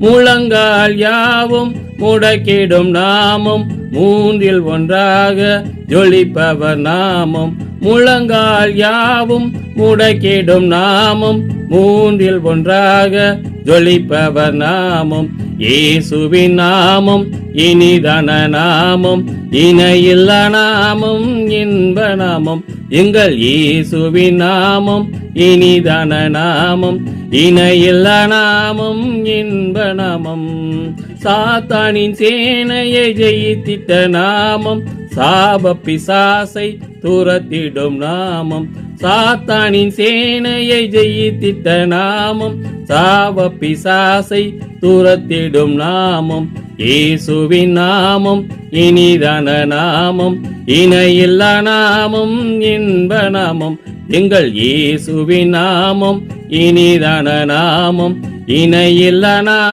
முழங்கால் யாவும் முடக்கிடும் நாமம், மூன்றில் ஒன்றாக ஜொலிப்பவர் நாமம். முழங்கால் யாவும் முடக்கிடும் நாமம், மூன்றில் ஒன்றாக ஜொலிப்பவர் நாமம். இயேசுவின் நாமம் இனிதான நாமம், இணையில்லா நாமம், இன்ப நாமம். எங்கள் இயேசுவின் நாமம் இனிதான நாமம், இணையில்லா நாமம், இன்ப நாமம். சாத்தானின் சேனையை ஜெயித்திட்ட நாமம், சாப பிசாசை துரத்திடும் நாமம். சாத்தானின் சேனையை ஜெயித்திட்ட நாமம், சாப பிசாசை துரத்திடும் நாமம். இயேசுவின் நாமம் இனிதான நாமம், இணையில்லா நாமம், இன்ப நாமம். எங்கள் இயேசுவின் நாமம் இனிதான நாமம், இணையில்லா நாமம்.